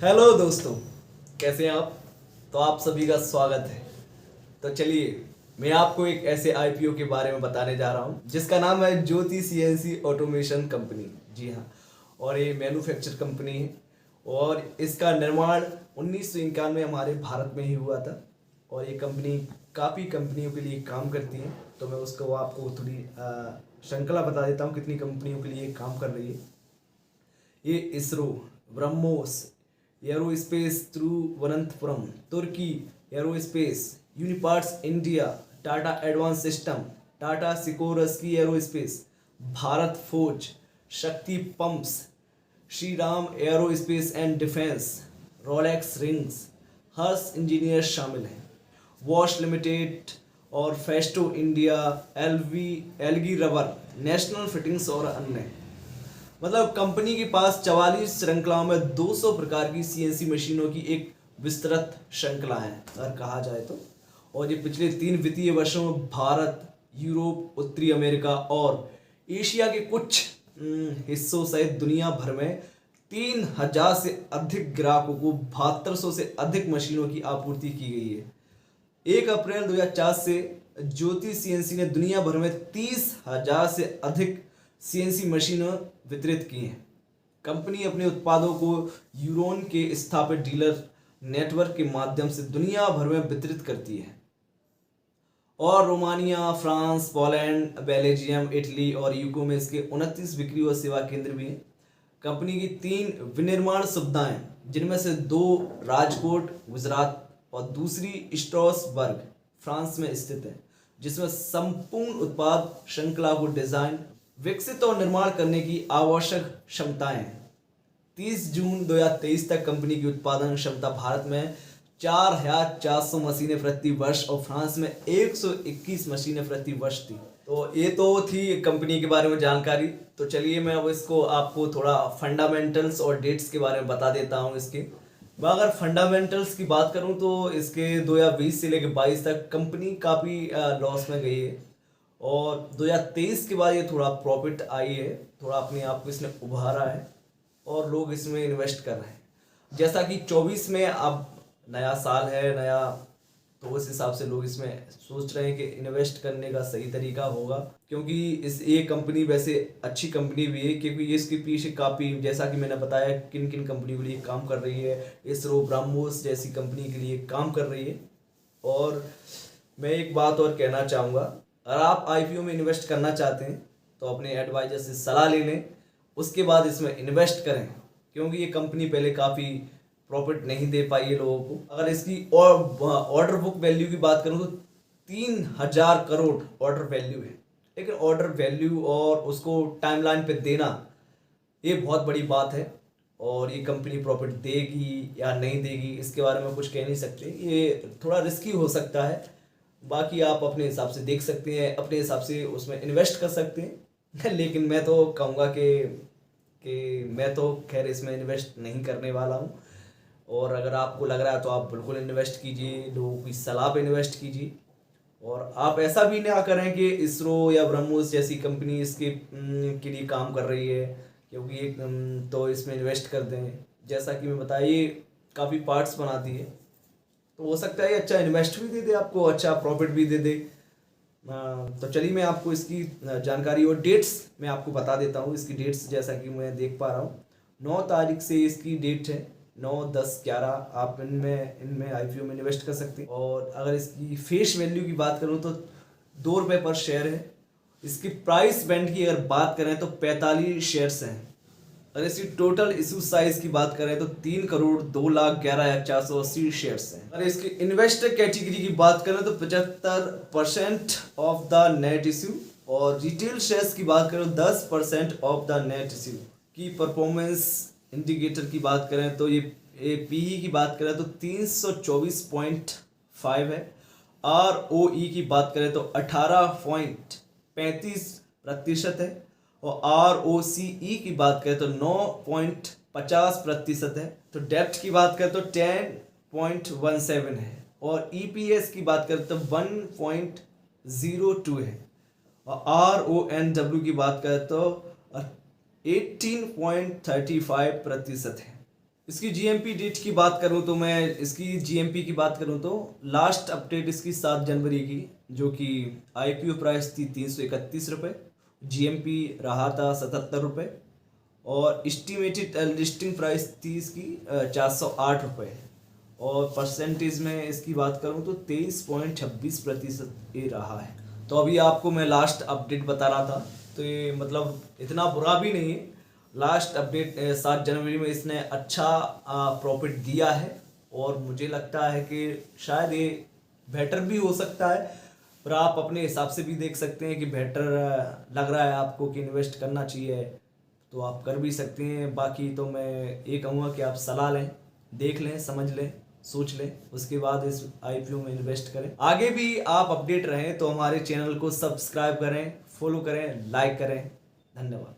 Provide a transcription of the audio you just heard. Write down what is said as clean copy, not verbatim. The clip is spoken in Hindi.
हेलो दोस्तों, कैसे हैं आप। तो आप सभी का स्वागत है। तो चलिए, मैं आपको एक ऐसे आईपीओ के बारे में बताने जा रहा हूं जिसका नाम है ज्योति सीएनसी ऑटोमेशन कंपनी। जी हाँ, और ये मैन्युफैक्चर कंपनी है और इसका निर्माण 1991 हमारे भारत में ही हुआ था। और ये कंपनी काफ़ी कंपनियों के लिए काम करती है। तो मैं उसको आपको थोड़ी श्रृंखला बता देता हूँ कितनी कंपनियों के लिए काम कर रही है। ये इसरो, ब्रह्मोस एरोस्पेस तिरुवनंतपुरम, तुर्की aerospace, Uniparts India, Tata advance system, Tata Sikorsky aerospace, Bharat forge, Shakti pumps, Shri Ram aerospace and defence, Rolex rings, Harsh engineer शामिल हैं, वॉश लिमिटेड और Festo India, LV, Elgi rubber, national fittings और अन्य। मतलब कंपनी के पास 44 श्रृंखलाओं में 200 प्रकार की सीएनसी मशीनों की एक विस्तृत श्रृंखला है अगर कहा जाए तो। और ये पिछले 3 वित्तीय वर्षों में भारत, यूरोप, उत्तरी अमेरिका और एशिया के कुछ हिस्सों सहित दुनिया भर में 3000 से अधिक ग्राहकों को 7200 से अधिक मशीनों की आपूर्ति की गई है। 1 अप्रैल 2004 से ज्योति सीएनसी ने दुनिया भर में 30,000 से अधिक सीएनसी मशीनें वितरित की हैं। कंपनी अपने उत्पादों को यूरोन के स्थापित डीलर नेटवर्क के माध्यम से दुनिया भर में वितरित करती है। और Romania, France, Poland, Belgium, Italy और यूके में इसके 29 बिक्री और सेवा केंद्र भी हैं। कंपनी की 3 विनिर्माण सुविधाएं, जिनमें से 2 राजकोट गुजरात और दूसरी स्ट्रॉसबर्ग फ्रांस में स्थित है, जिसमें संपूर्ण उत्पाद श्रृंखला को डिजाइन, विकसित और निर्माण करने की आवश्यक क्षमताएं हैं। 30 जून 2023 तक कंपनी की उत्पादन क्षमता भारत में 4400 मशीनें प्रति वर्ष और फ्रांस में 121 मशीनें प्रति वर्ष थी। तो ये तो थी कंपनी के बारे में जानकारी। तो चलिए मैं अब इसको आपको थोड़ा फंडामेंटल्स और डेट्स के बारे में बता देता हूँ इसके। मैं अगर फंडामेंटल्स की बात करूँ तो इसके 2020 से लेकर 22 तक कंपनी काफ़ी लॉस में गई है और 2023 के बाद ये थोड़ा प्रॉफिट आई है, थोड़ा अपने आप को इसने उभारा है और लोग इसमें इन्वेस्ट कर रहे हैं। जैसा कि 24 में अब नया साल है, नया, तो उस हिसाब से लोग इसमें सोच रहे हैं कि इन्वेस्ट करने का सही तरीका होगा, क्योंकि ये कंपनी वैसे अच्छी कंपनी भी है, क्योंकि इसके पीछे काफ़ी, जैसा कि मैंने बताया किन किन कंपनी के लिए काम कर रही है, इसरो, ब्रह्मोस जैसी कंपनी के लिए काम कर रही है। और मैं एक बात और कहना चाहूँगा, अगर आप आईपीओ में इन्वेस्ट करना चाहते हैं तो अपने एडवाइजर से सलाह ले लें, उसके बाद इसमें इन्वेस्ट करें, क्योंकि ये कंपनी पहले काफ़ी प्रॉफिट नहीं दे पाई है लोगों को। अगर इसकी ऑर्डर बुक वैल्यू की बात करूँ तो 3000 करोड़ ऑर्डर वैल्यू है, लेकिन ऑर्डर वैल्यू और उसको टाइमलाइन पे देना ये बहुत बड़ी बात है। और ये कंपनी प्रॉफिट देगी या नहीं देगी इसके बारे में कुछ कह नहीं सकते, ये थोड़ा रिस्की हो सकता है। बाकी आप अपने हिसाब से देख सकते हैं, अपने हिसाब से उसमें इन्वेस्ट कर सकते हैं लेकिन मैं तो कहूँगा कि मैं तो खैर इसमें इन्वेस्ट नहीं करने वाला हूँ। और अगर आपको लग रहा है तो आप बिल्कुल इन्वेस्ट कीजिए, लोगों की सलाह पे इन्वेस्ट कीजिए। और आप ऐसा भी ना करें कि इसरो या ब्रह्मोस जैसी कंपनी इसके के लिए काम कर रही है, क्योंकि ये तो इसमें इन्वेस्ट कर दें। जैसा कि मैं बताया, ये काफ़ी पार्ट्स बनाती है, तो हो सकता है अच्छा इन्वेस्ट भी दे दे आपको, अच्छा प्रॉफिट भी दे दे। तो चलिए मैं आपको इसकी जानकारी और डेट्स मैं आपको बता देता हूँ। इसकी डेट्स जैसा कि मैं देख पा रहा हूँ, 9 तारीख से इसकी डेट है, 9, 10, 11 आप इनमें आईपीओ में इन्वेस्ट कर सकते हैं। और अगर इसकी फेस वैल्यू की बात करूँ तो 2 रुपये पर शेयर है। इसकी प्राइस बैंड की अगर बात करें तो 45 शेयर्स हैं। अगर इसकी टोटल इशू साइज की बात करें तो 3,02,11,480 शेयर्स हैं। अगर इसकी इन्वेस्टर कैटेगरी की बात करें तो 75% ऑफ द नेट इशू, और रिटेल शेयर्स की बात करें तो 10% ऑफ द नेट इशू। की परफॉर्मेंस इंडिकेटर की बात करें तो ये पीई की बात करें तो 324.5 है। ROE की बात करें तो 18.35% है। और ROCE की बात करें तो 9.50% है। तो डेप्थ की बात करें तो 10.17 है। और EPS की बात करें तो 1.02 है। और RONW की बात करें तो 18.35% है। इसकी जीएमपी डेट की बात करूं तो मैं इसकी जीएमपी की बात करूं तो लास्ट अपडेट इसकी 7 जनवरी की, जो कि आईपीओ प्राइस थी 331 रुपये, जीएमपी रहा था 77 रुपये और एस्टिमेटेड लिस्टिंग प्राइस थी इसकी 408 रुपये और परसेंटेज में इसकी बात करूं तो 23.26% ये रहा है। तो अभी आपको मैं लास्ट अपडेट बता रहा था, तो ये मतलब इतना बुरा भी नहीं है। लास्ट अपडेट 7 जनवरी में इसने अच्छा प्रॉफिट दिया है और मुझे लगता है कि शायद ये बेटर भी हो सकता है, पर आप अपने हिसाब से भी देख सकते हैं कि बेटर लग रहा है आपको कि इन्वेस्ट करना चाहिए तो आप कर भी सकते हैं। बाकी तो मैं ये कहूँगा कि आप सलाह लें, देख लें, समझ लें, सोच लें, उसके बाद इस आईपीओ में इन्वेस्ट करें। आगे भी आप अपडेट रहें तो हमारे चैनल को सब्सक्राइब करें, फॉलो करें, लाइक करें। धन्यवाद।